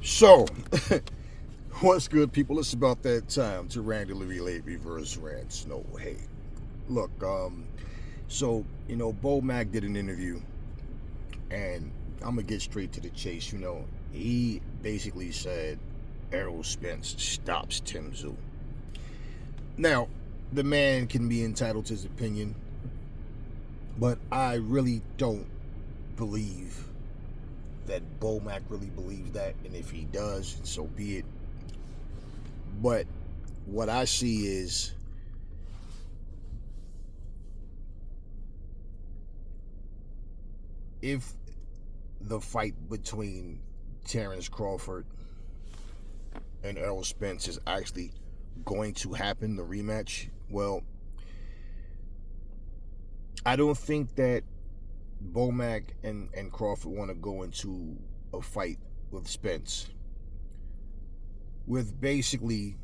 So, what's good, people? It's about that time to randomly relate reverse rants. No, hey, look, Bo Mack did an interview, and I'm gonna get straight to the chase. He basically said Errol Spence stops Tim Zszyu. Now, the man can be entitled to his opinion, but I really don't believe that Bo Mack really believes that, and if he does, so be it. But what I see is if the fight between Terrence Crawford and Errol Spence is actually going to happen, the rematch, well, I don't think that Bo Mack and Crawford want to go into a fight with Spence with basically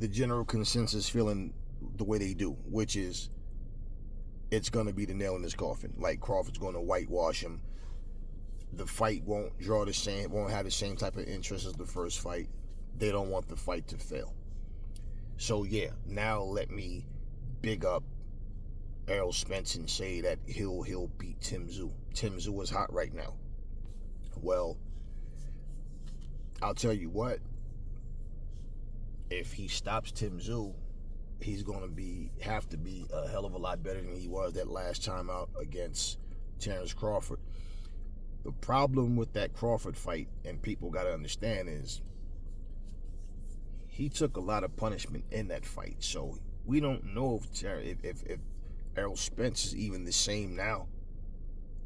the general consensus feeling the way they do, which is it's going to be the nail in his coffin. Like, Crawford's going to whitewash him. The fight won't have the same type of interest as the first fight. They don't want the fight to fail. So yeah, now let me big up Errol Spence and say that he'll beat Tim Zszyu. Tim Zszyu is hot right now. Well, I'll tell you what. If he stops Tim Zszyu, he's going to have to be a hell of a lot better than he was that last time out against Terrence Crawford. The problem with that Crawford fight, and people got to understand, is he took a lot of punishment in that fight. So we don't know if Errol Spence is even the same now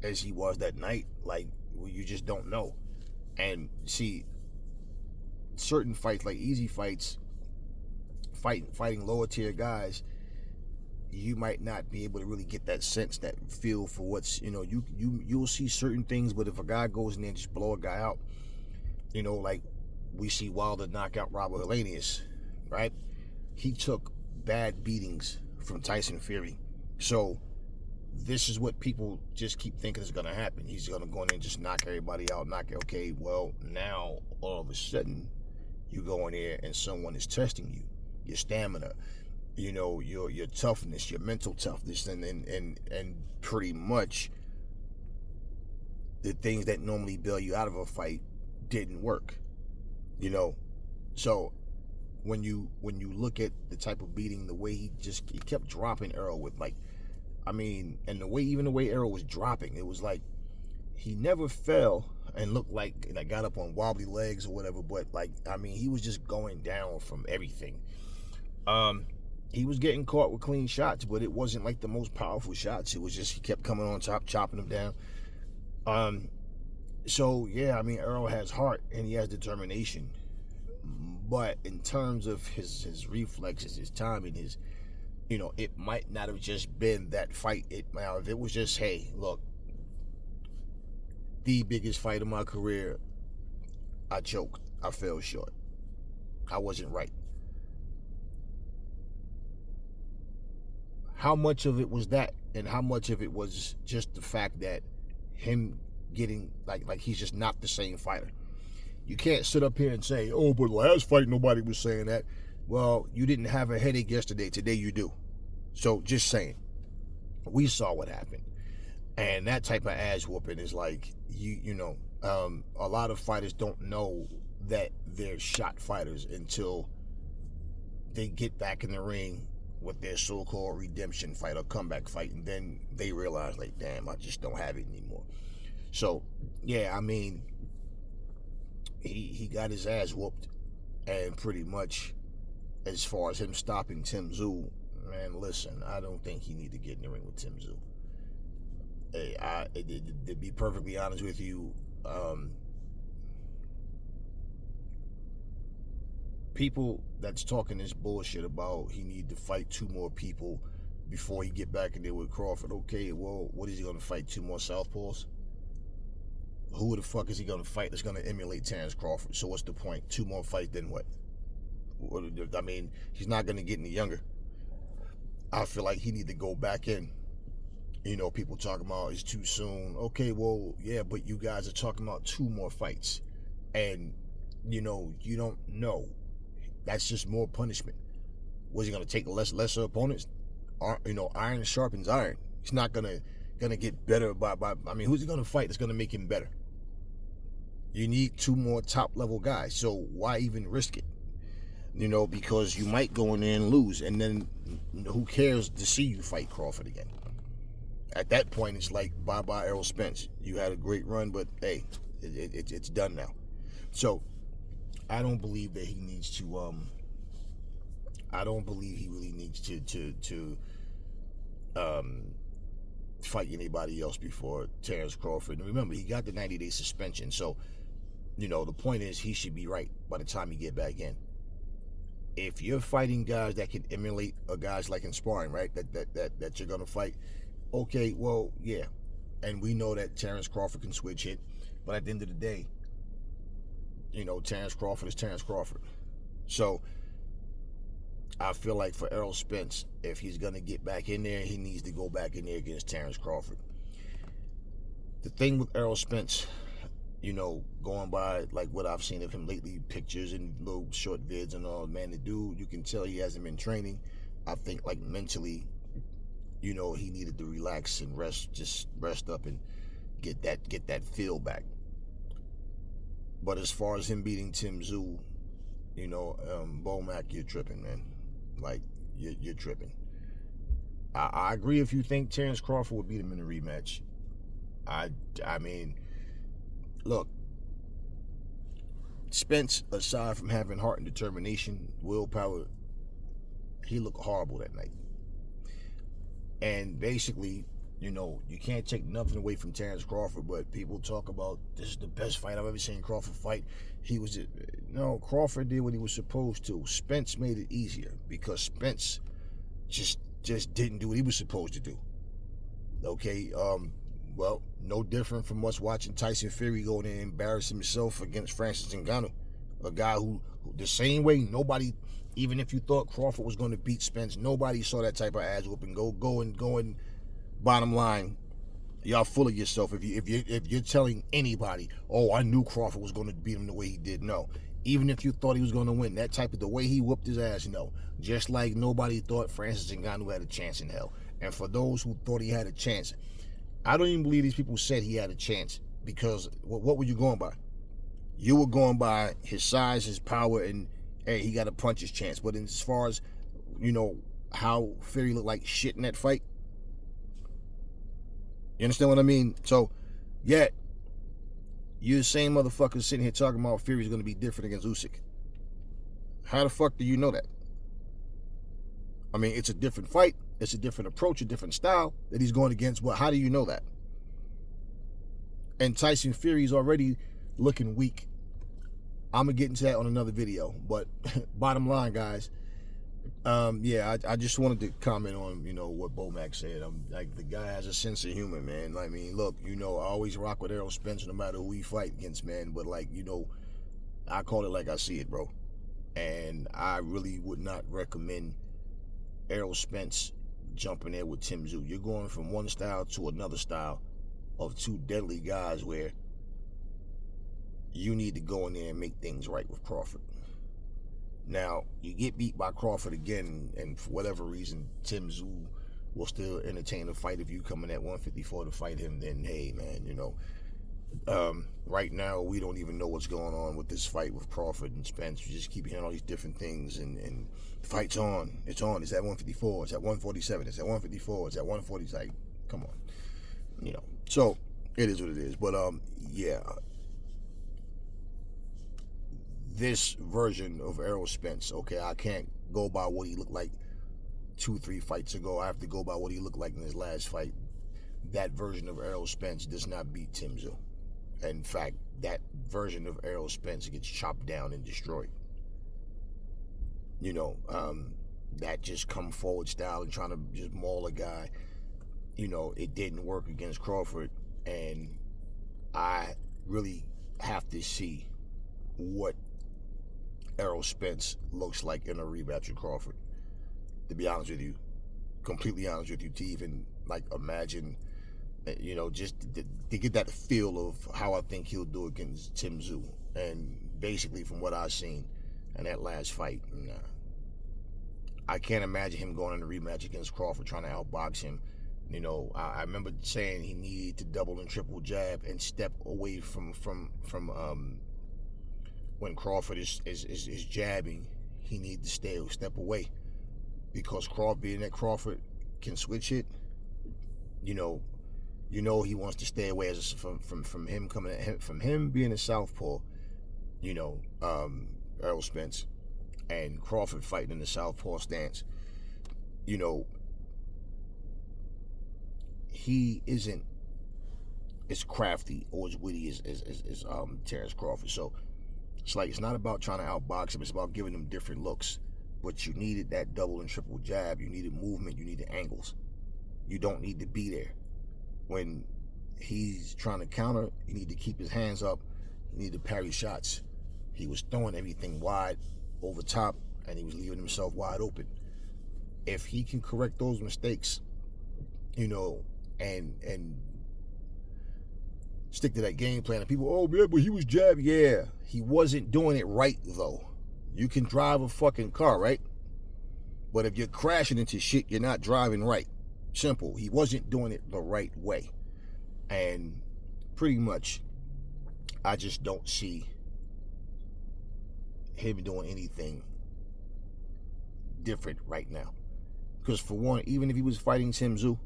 as he was that night. Like, you just don't know. And see, certain fights, like easy fights, fighting lower tier guys, you might not be able to really get that sense, that feel for what's, you'll see certain things, but if a guy goes in there and just blow a guy out, like we see Wilder knock out Robert Helenius, right? He took bad beatings from Tyson Fury. So this is what people just keep thinking is going to happen. He's going to go in there and just knock everybody out, okay, well, now all of a sudden you go in there and someone is testing you, your stamina, your toughness, your mental toughness, and pretty much the things that normally bail you out of a fight didn't work. So when you look at the type of beating, the way he kept dropping Errol with, like, and the way Errol was dropping, it was like he never fell and looked like got up on wobbly legs or whatever, but he was just going down from everything. He was getting caught with clean shots, but it wasn't like the most powerful shots. It was just he kept coming on top, chopping them down. So yeah, Errol has heart and he has determination, but in terms of his reflexes, his timing, it might not have just been that fight. If it was just, hey, look, the biggest fight of my career, I choked, I fell short, I wasn't right. How much of it was that, and how much of it was just the fact that him getting like he's just not the same fighter? You can't sit up here and say, oh, but last fight nobody was saying that. Well, you didn't have a headache yesterday. Today you do. So just saying, we saw what happened, and that type of ass whooping is like a lot of fighters don't know that they're shot fighters until they get back in the ring with their so-called redemption fight or comeback fight, and then they realize, like, damn, I just don't have it anymore. So yeah, he got his ass whooped, and pretty much as far as him stopping Tim Zszyu, man, listen, I don't think he need to get in the ring with Tim Zszyu. Hey, to be perfectly honest with you, people that's talking this bullshit about he need to fight two more people before he get back in there with Crawford. Okay, well, what is he going to fight? Two more southpaws? Who the fuck is he going to fight that's going to emulate Terrence Crawford? So what's the point? Two more fights, then what? He's not going to get any younger. I feel like he need to go back in People talking about it's too soon. Okay, well, yeah, but you guys are talking about 2 more fights. And, you don't know. That's just more punishment. Was he going to take lesser opponents? Iron sharpens iron. He's not gonna get better by. I mean, who's he gonna fight that's gonna make him better? You need 2 more top level guys. So why even risk it? Because you might go in there and lose, and then who cares to see you fight Crawford again? At that point, it's like bye Errol Spence. You had a great run, but hey, it's done now. So I don't believe that he needs to. I don't believe he really needs to fight anybody else before Terrence Crawford. And remember, he got the 90-day suspension, so the point is he should be right by the time he get back in. If you're fighting guys that can emulate guys like in sparring, right? That you're gonna fight. Okay, well, yeah, and we know that Terrence Crawford can switch hit, but at the end of the day, Terrence Crawford is Terrence Crawford. So I feel like for Errol Spence, if he's going to get back in there, he needs to go back in there against Terrence Crawford. The thing with Errol Spence, going by like what I've seen of him lately, pictures and little short vids and all, man, the dude, you can tell he hasn't been training. I think like mentally, he needed to relax and rest up and get that feel back. But as far as him beating Tim Zszyu, Bo Mack, you're tripping, man. Like, you're tripping. I agree if you think Terrence Crawford would beat him in a rematch. I mean, look, Spence, aside from having heart and determination, willpower, he looked horrible that night. And basically, you can't take nothing away from Terrence Crawford, but people talk about this is the best fight I've ever seen Crawford fight. Crawford did what he was supposed to. Spence made it easier because Spence just didn't do what he was supposed to do. Okay, well, no different from us watching Tyson Fury go in and embarrass himself against Francis Ngannou, a guy who the same way nobody, even if you thought Crawford was going to beat Spence, nobody saw that type of ass whooping. Go and bottom line, y'all full of yourself if you're telling anybody, oh, I knew Crawford was going to beat him the way he did. No, even if you thought he was going to win, that type of the way he whooped his ass, no. Just like nobody thought Francis Ngannou had a chance in hell. And for those who thought he had a chance, I don't even believe these people said he had a chance, because what were you going by? You were going by his size, his power, and hey, he got a puncher's chance. But as far as how Fury looked like shit in that fight. You understand what I mean? So, yet, you're the same motherfuckers sitting here talking about Fury's going to be different against Usyk. How the fuck do you know that? I mean, it's a different fight. It's a different approach, a different style that he's going against. Well, how do you know that? And Tyson Fury's already looking weak. I'm going to get into that on another video. But bottom line, guys, I just wanted to comment on, what Bo Mack said. I'm like, the guy has a sense of humor, man. I mean, look, I always rock with Errol Spence no matter who he fight against, man. But like, I call it like I see it, bro. And I really would not recommend Errol Spence jumping there with Tim Zszyu. You're going from one style to another style of 2 deadly guys where you need to go in there and make things right with Crawford. Now, you get beat by Crawford again, and for whatever reason, Tim Zszyu will still entertain a fight. If you come in at 154 to fight him, then hey, man, right now we don't even know what's going on with this fight with Crawford and Spence. We just keep hearing all these different things, and the fight's on. It's on. It's at 154. It's at 147. It's at 154. It's at 140. It's like, come on, So it is what it is. But yeah. This version of Errol Spence, okay, I can't go by what he looked like 2-3 fights ago. I have to go by what he looked like in his last fight. That version of Errol Spence does not beat Tim Zszyu. In fact, that version of Errol Spence gets chopped down and destroyed. That just come forward style and trying to just maul a guy, it didn't work against Crawford. And I really have to see what Errol Spence looks like in a rematch with Crawford. To be honest with you, completely honest with you, to even like imagine, just to get that feel of how I think he'll do against Tim Zhu. And basically, from what I've seen in that last fight, nah, I can't imagine him going in a rematch against Crawford trying to outbox him. I remember saying he needed to double and triple jab and step away from when Crawford is jabbing. He needs to step away, because being that Crawford can switch it. He wants to stay away from him coming at him, from him being a southpaw. Errol Spence and Crawford fighting in the southpaw stance. He isn't as crafty or as witty as Terrence Crawford. So it's not about trying to outbox him. It's about giving him different looks. But you needed that double and triple jab. You needed movement. You needed angles. You don't need to be there. When he's trying to counter, you need to keep his hands up. You need to parry shots. He was throwing everything wide over top, and he was leaving himself wide open. If he can correct those mistakes, and stick to that game plan, and people, oh yeah, but he was jabbing. Yeah, he wasn't doing it right though. You can drive a fucking car, right? But if you're crashing into shit, you're not driving right. Simple. He wasn't doing it the right way. And pretty much, I just don't see him doing anything different right now. Because for one, even if he was fighting Tim Zhu,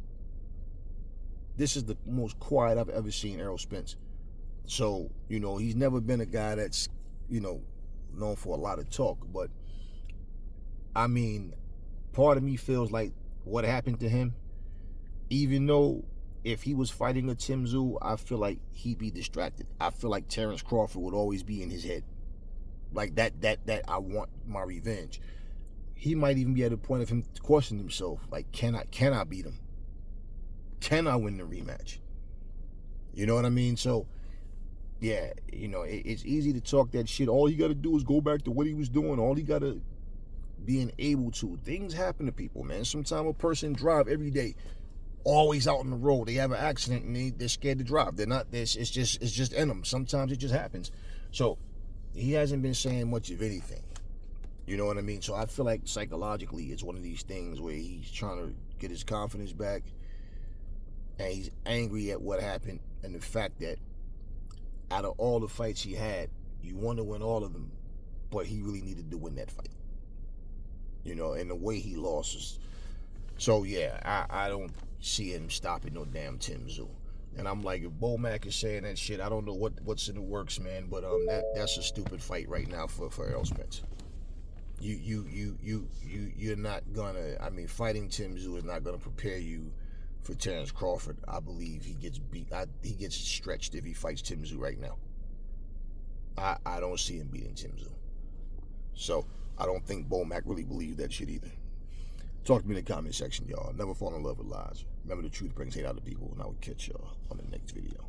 this is the most quiet I've ever seen Errol Spence. So, he's never been a guy that's, known for a lot of talk. But, I mean, part of me feels like what happened to him, even though if he was fighting a Tim Zhu, I feel like he'd be distracted. I feel like Terrence Crawford would always be in his head. Like that I want my revenge. He might even be at a point of him questioning himself, like, can I beat him? Can I win the rematch? You know what I mean? So, yeah, it's easy to talk that shit. All he got to do is go back to what he was doing. All he got to being able to. Things happen to people, man. Sometimes a person drive every day, always out on the road. They have an accident and they're scared to drive. They're not this. It's just in them. Sometimes it just happens. So he hasn't been saying much of anything. You know what I mean? So I feel like psychologically it's one of these things where he's trying to get his confidence back, and he's angry at what happened and the fact that out of all the fights he had, you want to win all of them, but he really needed to win that fight. And the way he lost. So yeah, I don't see him stopping no damn Tim Zhu. And I'm like, if Bo Mack is saying that shit, I don't know what's in the works, man. But that's a stupid fight right now for Errol Spence. You're not gonna. I mean, fighting Tim Zhu is not gonna prepare you for Terrence Crawford. I believe he gets beat. He gets stretched if he fights Tim Zhu right now. I don't see him beating Tim Zhu. So I don't think Bo Mack really believed that shit either. Talk to me in the comment section, y'all. Never fall in love with lies. Remember, the truth brings hate out of people, and I will catch y'all on the next video.